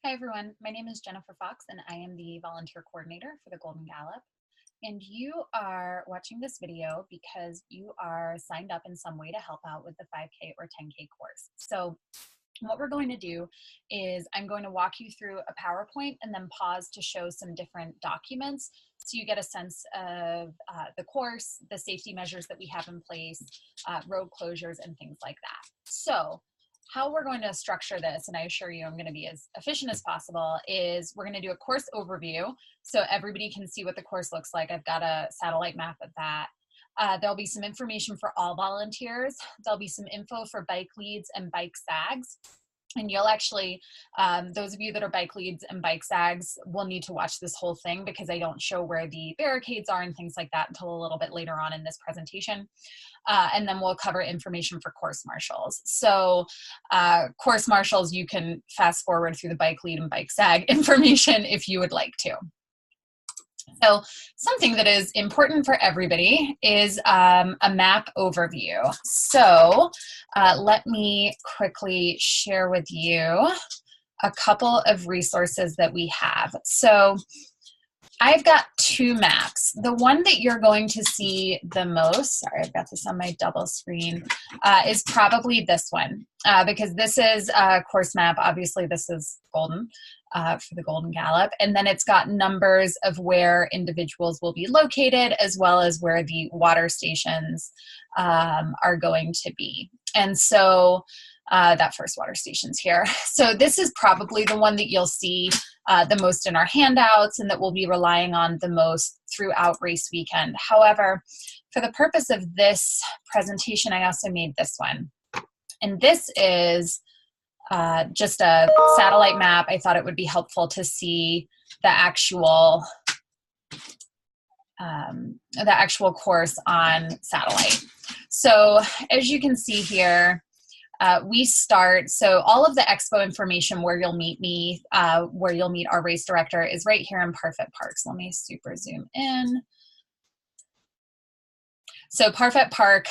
Hi everyone, my name is Jennifer Fox and I am the volunteer coordinator for the Golden Gallop. And you are watching this video because you are signed up in some way to help out with the 5K or 10K course. So what we're going to do is I'm going to walk you through a PowerPoint and then pause to show some different documents so you get a sense of the course, the safety measures that we have in place, road closures and things like that. So how we're going to structure this, and I assure you I'm going to be as efficient as possible, is we're going to do a course overview so everybody can see what the course looks like. I've got a satellite map of that. There'll be some information for all volunteers. There'll be some info for bike leads and bike SAGs. And you'll actually, those of you that are bike leads and bike SAGs will need to watch this whole thing because I don't show where the barricades are and things like that until a little bit later on in this presentation. And then we'll cover information for course marshals. So course marshals, you can fast forward through the bike lead and bike SAG information if you would like to. So something that is important for everybody is a map overview. So let me quickly share with you a couple of resources that we have. So I've got two maps. The one that you're going to see the most, sorry, I've got this on my double screen, is probably this one because this is a course map. Obviously, this is golden for the Golden Gallop. And then it's got numbers of where individuals will be located as well as where the water stations are going to be. And so that first water station's here. So this is probably the one that you'll see the most in our handouts and that we'll be relying on the most throughout race weekend. However, for the purpose of this presentation, I also made this one. And this is just a satellite map. I thought it would be helpful to see the actual course on satellite. So as you can see here, we start, so all of the expo information where you'll meet me, where you'll meet our race director is right here in Parfait Park. So let me super zoom in. So Parfait Park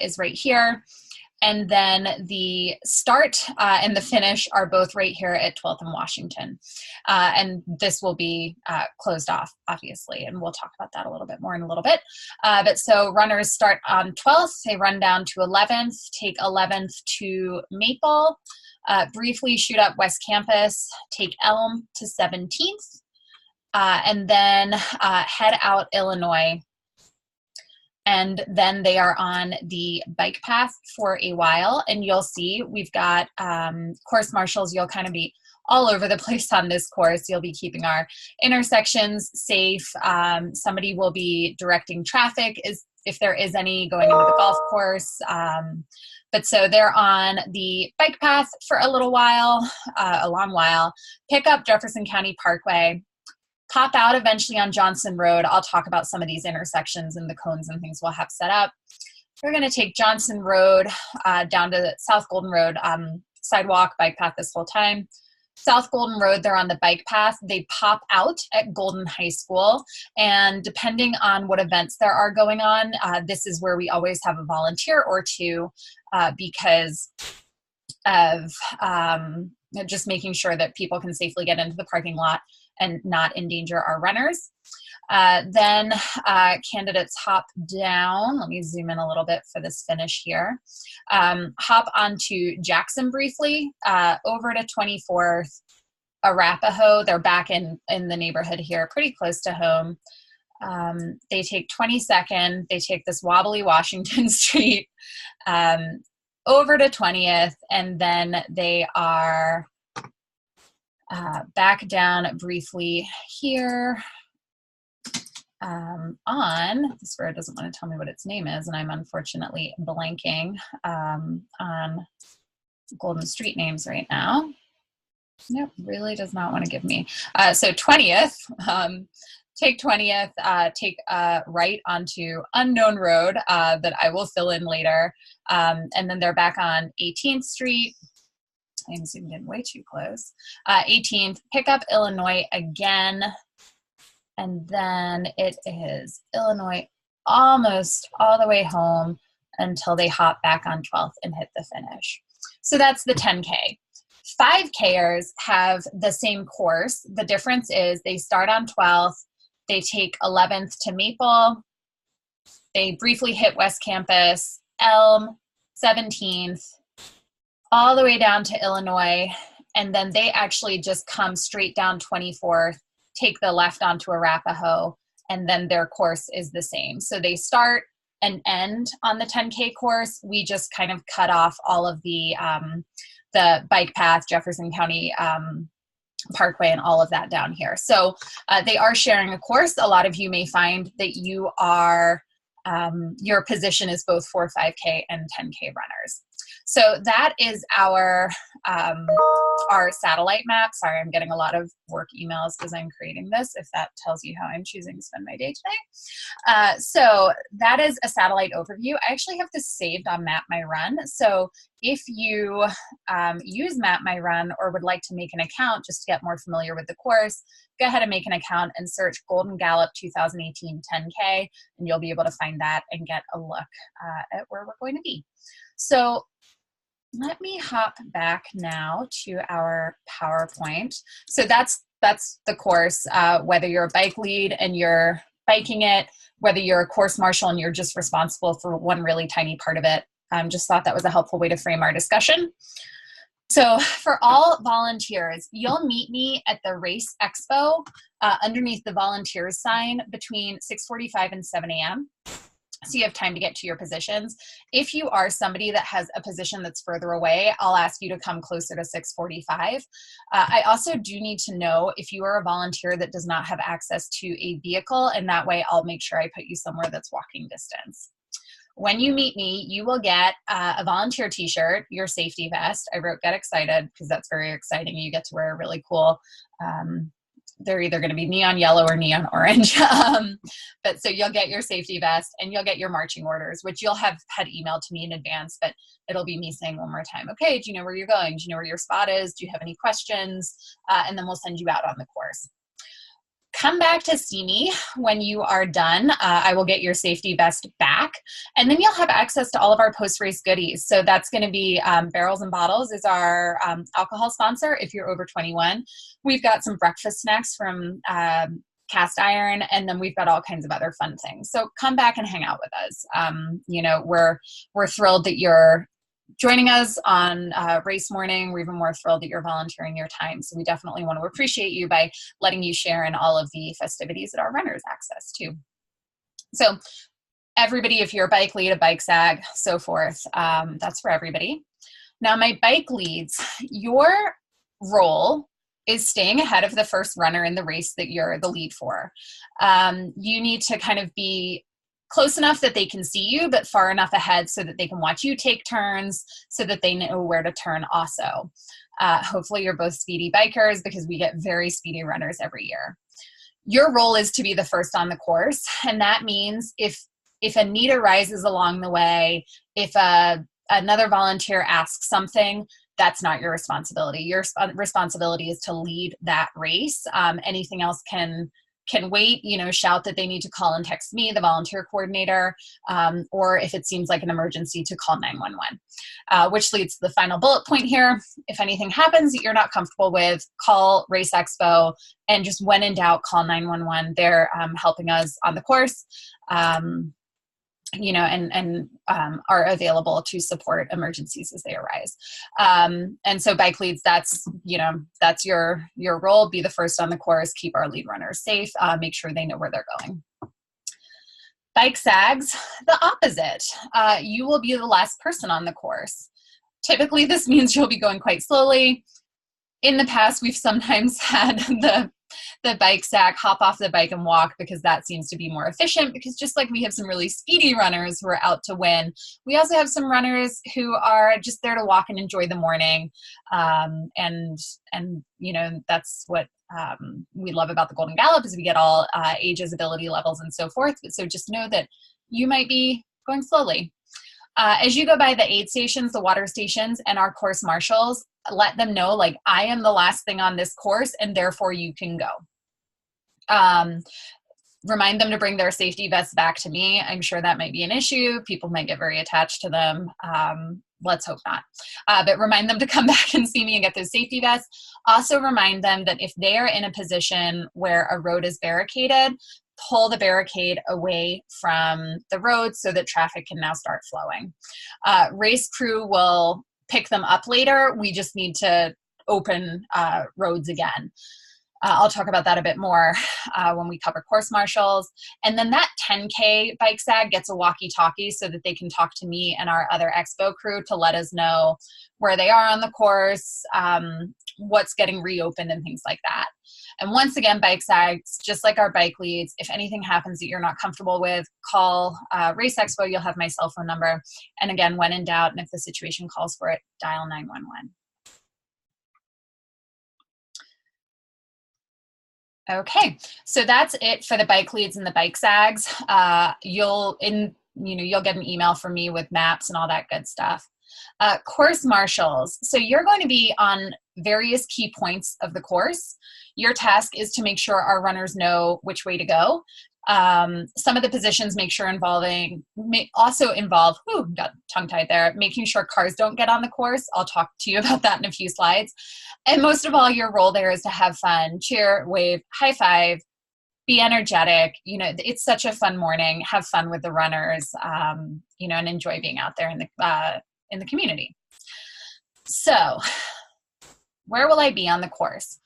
is right here. And then the start and the finish are both right here at 12th and Washington. And this will be closed off, obviously, and we'll talk about that a little bit more in a little bit. But so runners start on 12th, they run down to 11th, take 11th to Maple, briefly shoot up West Campus, take Elm to 17th, and then head out Illinois. And then they are on the bike path for a while. And you'll see we've got course marshals. You'll kind of be all over the place on this course. You'll be keeping our intersections safe. Somebody will be directing traffic if there is any going into the golf course. But so they're on the bike path for a little while, a long while, pick up Jefferson County Parkway, pop out eventually on Johnson Road. I'll talk about some of these intersections and the cones and things we'll have set up. We're going to take Johnson Road down to South Golden Road, sidewalk, bike path this whole time. South Golden Road, they're on the bike path. They pop out at Golden High School. And depending on what events there are going on, this is where we always have a volunteer or two because of just making sure that people can safely get into the parking lot and not endanger our runners. Then candidates hop down. Let me zoom in a little bit for this finish here. Hop onto Jackson briefly, over to 24th, Arapahoe. They're back in the neighborhood here, pretty close to home. They take 22nd. They take this wobbly Washington Street over to 20th, and then they are back down briefly here on, this road doesn't want to tell me what its name is, and I'm unfortunately blanking on Golden Street names right now. Nope, really does not want to give me. So 20th, take 20th, take right onto unknown road that I will fill in later. And then they're back on 18th Street. I'm zoomed in way too close. 18th, pick up Illinois again. And then it is Illinois almost all the way home until they hop back on 12th and hit the finish. So that's the 10K. 5Kers have the same course. The difference is they start on 12th, they take 11th to Maple, they briefly hit West Campus, Elm, 17th, all the way down to Illinois, and then they actually just come straight down 24th, take the left onto Arapahoe, and then their course is the same. So they start and end on the 10K course. We just kind of cut off all of the bike path, Jefferson County Parkway, and all of that down here. So they are sharing a course. A lot of you may find that you are, your position is both for 5K and 10K runners. So that is our satellite map. Sorry, I'm getting a lot of work emails as I'm creating this, if that tells you how I'm choosing to spend my day today. So that is a satellite overview. I actually have this saved on Map My Run. So if you use Map My Run or would like to make an account just to get more familiar with the course, go ahead and make an account and search Golden Gallop 2018 10K, and you'll be able to find that and get a look at where we're going to be. So let me hop back now to our PowerPoint. So that's the course, whether you're a bike lead and you're biking it, whether you're a course marshal and you're just responsible for one really tiny part of it. Just thought that was a helpful way to frame our discussion. So for all volunteers, you'll meet me at the Race Expo underneath the volunteers sign between 6:45 and 7 a.m. So you have time to get to your positions. If you are somebody that has a position that's further away, I'll ask you to come closer to 6:45. I also do need to know if you are a volunteer that does not have access to a vehicle, and that way I'll make sure I put you somewhere that's walking distance. When you meet me, you will get a volunteer t-shirt, your safety vest. I wrote get excited because that's very exciting. You get to wear a really cool, they're either going to be neon yellow or neon orange. But so you'll get your safety vest and you'll get your marching orders, which you'll have had emailed to me in advance, but it'll be me saying one more time, okay, do you know where you're going? Do you know where your spot is? Do you have any questions? And then we'll send you out on the course. Come back to see me when you are done. I will get your safety vest back, and then you'll have access to all of our post-race goodies. So that's going to be Barrels and Bottles is our alcohol sponsor if you're over 21. We've got some breakfast snacks from Cast Iron, and then we've got all kinds of other fun things. So come back and hang out with us. You know, we're thrilled that you're joining us on race morning. We're even more thrilled that you're volunteering your time. So we definitely want to appreciate you by letting you share in all of the festivities that our runners access to. So everybody, if you're a bike lead, a bike sag, so forth, that's for everybody. Now my bike leads, your role is staying ahead of the first runner in the race that you're the lead for. You need to kind of be close enough that they can see you, but far enough ahead so that they can watch you take turns, so that they know where to turn also. Hopefully you're both speedy bikers, because we get very speedy runners every year. Your role is to be the first on the course, and that means if a need arises along the way, if another volunteer asks something, that's not your responsibility. Your responsibility is to lead that race. Anything else can wait, you know, shout that they need to call and text me, the volunteer coordinator, or if it seems like an emergency, to call 911, which leads to the final bullet point here. If anything happens that you're not comfortable with, call Race Expo, and just when in doubt, call 911. They're helping us on the course, you know, and are available to support emergencies as they arise. And so bike leads, that's, you know, that's your role. Be the first on the course, keep our lead runners safe, make sure they know where they're going. Bike sags, the opposite. You will be the last person on the course. Typically, this means you'll be going quite slowly. In the past, we've sometimes had the bike sag hop off the bike and walk, because that seems to be more efficient, because just like we have some really speedy runners who are out to win, we also have some runners who are just there to walk and enjoy the morning. And you know, that's what we love about the Golden Gallop, is we get all ages, ability levels, and so forth. So just know that you might be going slowly. As you go by the aid stations, the water stations, and our course marshals, let them know, like, I am the last thing on this course, and therefore you can go. Remind them to bring their safety vests back to me. I'm sure that might be an issue. People might get very attached to them. let's hope not. But remind them to come back and see me and get those safety vests. Also remind them that if they are in a position where a road is barricaded, pull the barricade away from the road so that traffic can now start flowing. Race crew will pick them up later. We just need to open roads again. I'll talk about that a bit more when we cover course marshals. And then that 10K bike sag gets a walkie-talkie so that they can talk to me and our other expo crew to let us know where they are on the course, what's getting reopened and things like that. And once again, bike sags, just like our bike leads, if anything happens that you're not comfortable with, call Race Expo. You'll have my cell phone number. And again, when in doubt, and if the situation calls for it, dial 911. Okay, so that's it for the bike leads and the bike sags. You'll get an email from me with maps and all that good stuff. Course marshals. So you're going to be on various key points of the course. Your task is to make sure our runners know which way to go. Some of the positions also involve, got tongue-tied there, making sure cars don't get on the course. I'll talk to you about that in a few slides. And most of all, your role there is to have fun, cheer, wave, high five, be energetic. It's such a fun morning. Have fun with the runners, and enjoy being out there in the community. So, where will I be on the course?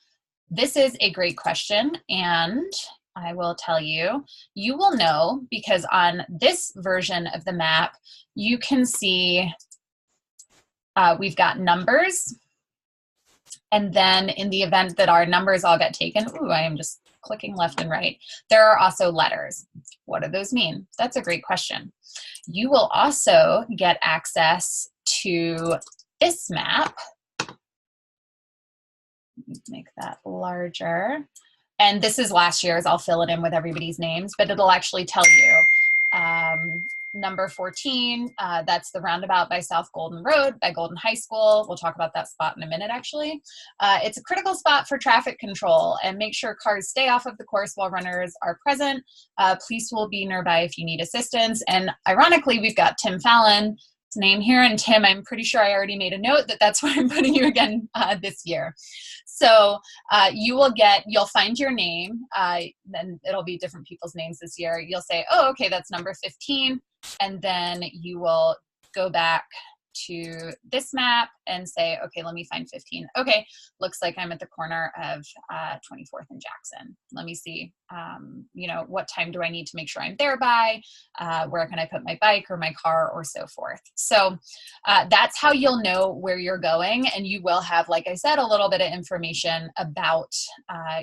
This is a great question, and I will tell you, you will know because on this version of the map, you can see we've got numbers. And then in the event that our numbers all get taken, I am just clicking left and right, there are also letters. What do those mean? That's a great question. You will also get access to this map. Make that larger. And this is last year's. I'll fill it in with everybody's names, but it'll actually tell you number 14, that's the roundabout by South Golden Road by Golden High School. We'll talk about that spot in a minute, actually. It's a critical spot for traffic control, and make sure cars stay off of the course while runners are present. Police will be nearby if you need assistance. And ironically, we've got Tim Fallon, his name here, and Tim, I'm pretty sure I already made a note that that's why I'm putting you again this year. So you'll find your name, then it'll be different people's names this year. You'll say, oh, okay, that's number 15. And then you will go back to this map and say, okay, let me find 15. Okay, looks like I'm at the corner of 24th and Jackson. Let me see, what time do I need to make sure I'm there by? Where can I put my bike or my car or so forth? So that's how you'll know where you're going, and you will have, like I said, a little bit of information about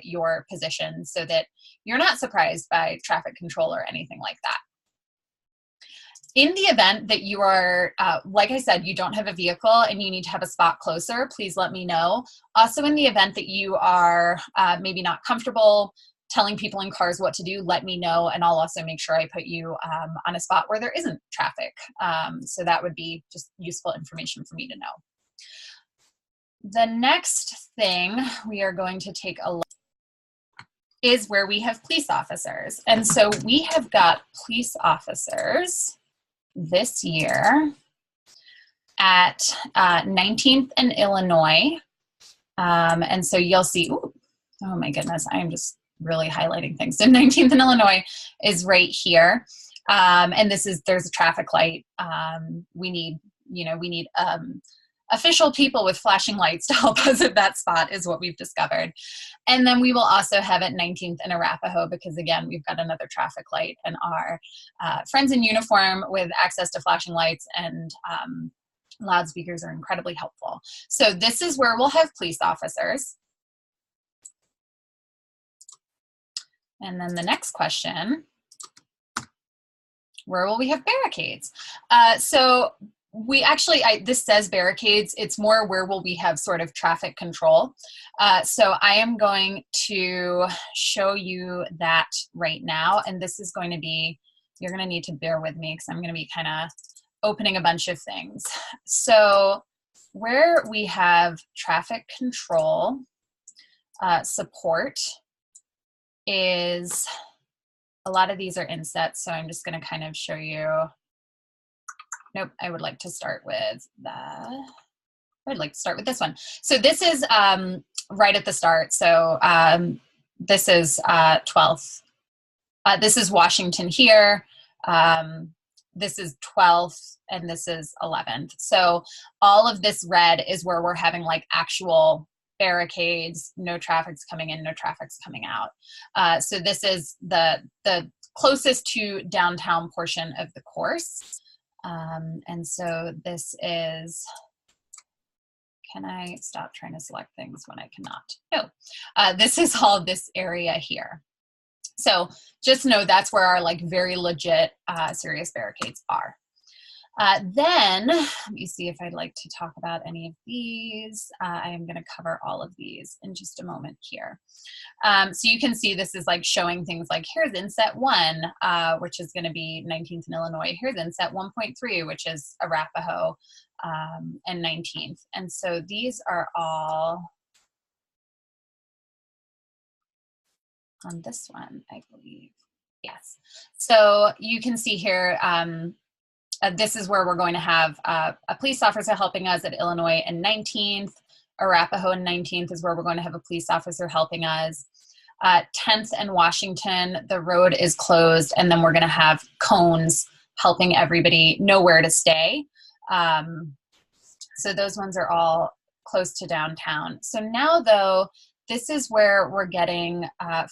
your position so that you're not surprised by traffic control or anything like that. In the event that you are, like I said, you don't have a vehicle and you need to have a spot closer, please let me know. Also, in the event that you are maybe not comfortable telling people in cars what to do, let me know, and I'll also make sure I put you on a spot where there isn't traffic. So that would be just useful information for me to know. The next thing we are going to take a look is where we have police officers. And so we have got police officers this year at 19th and Illinois. And so you'll see, oh my goodness, I'm just really highlighting things. So 19th and Illinois is right here. And there's a traffic light. We need official people with flashing lights to help us at that spot is what we've discovered. And then we will also have at 19th and Arapahoe because, again, we've got another traffic light, and our friends in uniform with access to flashing lights and loudspeakers are incredibly helpful. So this is where we'll have police officers. And then the next question, where will we have barricades? So we actually, this says barricades. It's more where will we have sort of traffic control. So I am going to show you that right now. And this is going to be, you're going to need to bear with me because I'm going to be kind of opening a bunch of things. So where we have traffic control support is, a lot of these are insets. So I'm just going to kind of show you Nope, I would like to start with I'd like to start with this one. So this is right at the start. So this is 12th. This is Washington here. This is 12th, and this is 11th. So all of this red is where we're having like actual barricades, no traffic's coming in, no traffic's coming out. So this is the closest to downtown portion of the course. And so this is, can I stop trying to select things when I cannot? No, this is all this area here. So just know that's where our like very legit serious barricades are. Then let me see if I'd like to talk about any of these. I am going to cover all of these in just a moment here. So you can see this is like showing things like here's inset 1, which is going to be 19th in Illinois. Here's inset 1.3, which is Arapahoe, and 19th. And so these are all on this one, I believe. Yes. So you can see here, this is where we're going to have a police officer helping us at Illinois and 19th. Arapahoe and 19th is where we're going to have a police officer helping us. 10th and Washington, the road is closed, and then we're going to have cones helping everybody know where to stay. So those ones are all close to downtown. So now, though, this is where we're getting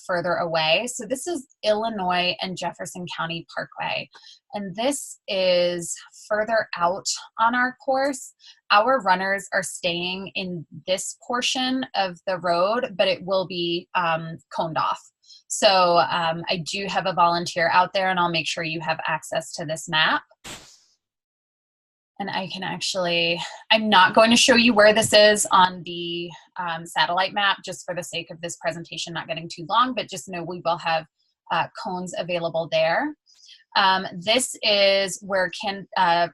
further away. So this is Illinois and Jefferson County Parkway. And this is further out on our course. Our runners are staying in this portion of the road, but it will be coned off. So I do have a volunteer out there, and I'll make sure you have access to this map. And I can actually, I'm not going to show you where this is on the satellite map, just for the sake of this presentation not getting too long, but just know we will have cones available there. This is where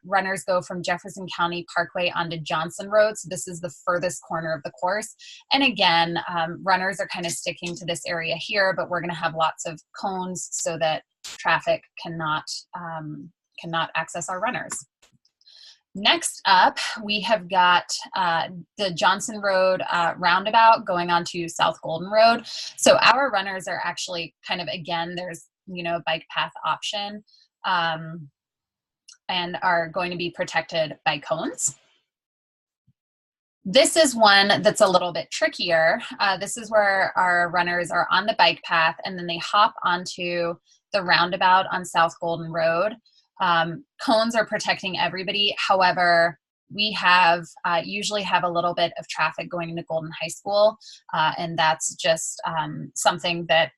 runners go from Jefferson County Parkway onto Johnson Road. So this is the furthest corner of the course. And again, runners are kind of sticking to this area here, but we're going to have lots of cones so that traffic cannot access our runners. Next up, we have got the Johnson Road roundabout going onto South Golden Road. So our runners are actually kind of, again, there's, you know, bike path option, and are going to be protected by cones. This is one that's a little bit trickier. This is where our runners are on the bike path, and then they hop onto the roundabout on South Golden Road. Cones are protecting everybody. However, we have usually have a little bit of traffic going into Golden High School, and that's just something that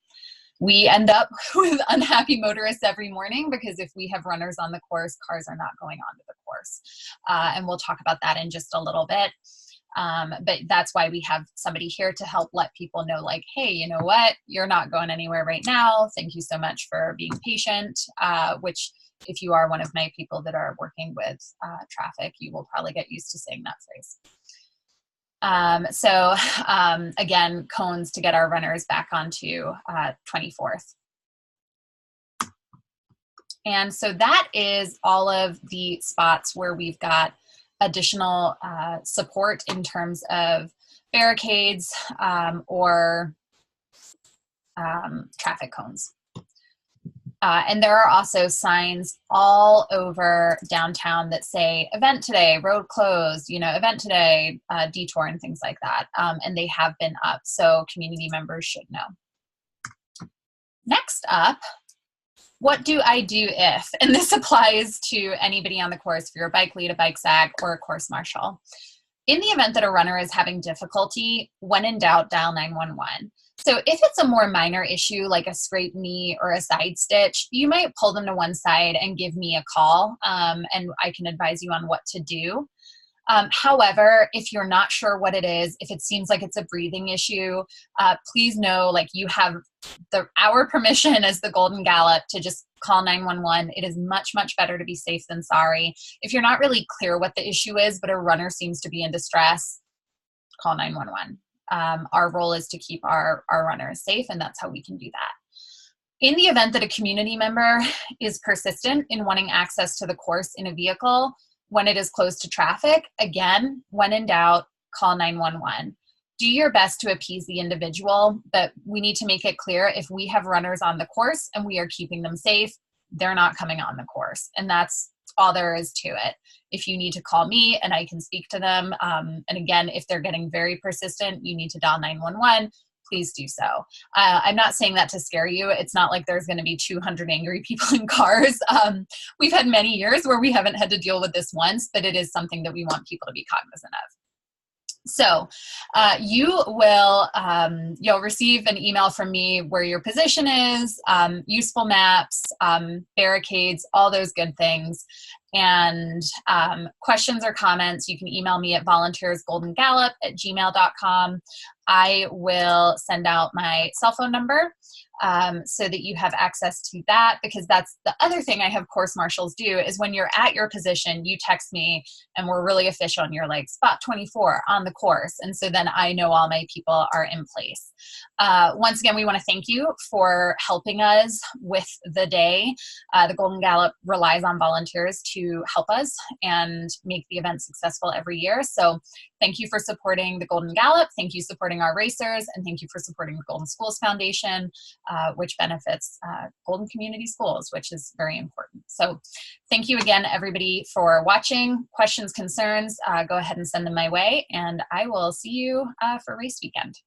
we end up with unhappy motorists every morning, because if we have runners on the course, cars are not going onto the course. And we'll talk about that in just a little bit. But that's why we have somebody here to help let people know, like, hey, you know what, you're not going anywhere right now. Thank you so much for being patient, which if you are one of my people that are working with traffic, you will probably get used to saying that phrase. Again, cones to get our runners back onto 24th. And so that is all of the spots where we've got additional support in terms of barricades or traffic cones. And there are also signs all over downtown that say event today, road closed, you know, event today, detour, and things like that. And they have been up, so community members should know. Next up, what do I do if? And this applies to anybody on the course, if you're a bike lead, a bike SAG, or a course marshal. In the event that a runner is having difficulty, when in doubt, dial 911. So if it's a more minor issue, like a scraped knee or a side stitch, you might pull them to one side and give me a call, and I can advise you on what to do. However, if you're not sure what it is, if it seems like it's a breathing issue, please know, like, you have our permission as the Golden Gallop to just call 911. It is much, much better to be safe than sorry. If you're not really clear what the issue is, but a runner seems to be in distress, call 911. Our role is to keep our runners safe, and that's how we can do that. In the event that a community member is persistent in wanting access to the course in a vehicle when it is closed to traffic, again, when in doubt, call 911. Do your best to appease the individual, but we need to make it clear if we have runners on the course and we are keeping them safe, they're not coming on the course. And that's all there is to it. If you need to call me and I can speak to them, and again, if they're getting very persistent, you need to dial 911, please do so. I'm not saying that to scare you. It's not like there's going to be 200 angry people in cars. We've had many years where we haven't had to deal with this once, but it is something that we want people to be cognizant of. So you'll receive an email from me where your position is, useful maps, barricades, all those good things. And questions or comments, you can email me at volunteersgoldengallop@gmail.com. I will send out my cell phone number so that you have access to that, because that's the other thing I have course marshals do is when you're at your position, you text me and we're really official and you're like spot 24 on the course. And so then I know all my people are in place. Once again, we want to thank you for helping us with the day. The Golden Gallop relies on volunteers to help us and make the event successful every year. So thank you for supporting the Golden Gallop. Thank you for supporting our racers, and thank you for supporting the Golden Schools Foundation, which benefits Golden Community Schools, which is very important. So thank you again, everybody, for watching. Questions, concerns, go ahead and send them my way, and I will see you for race weekend.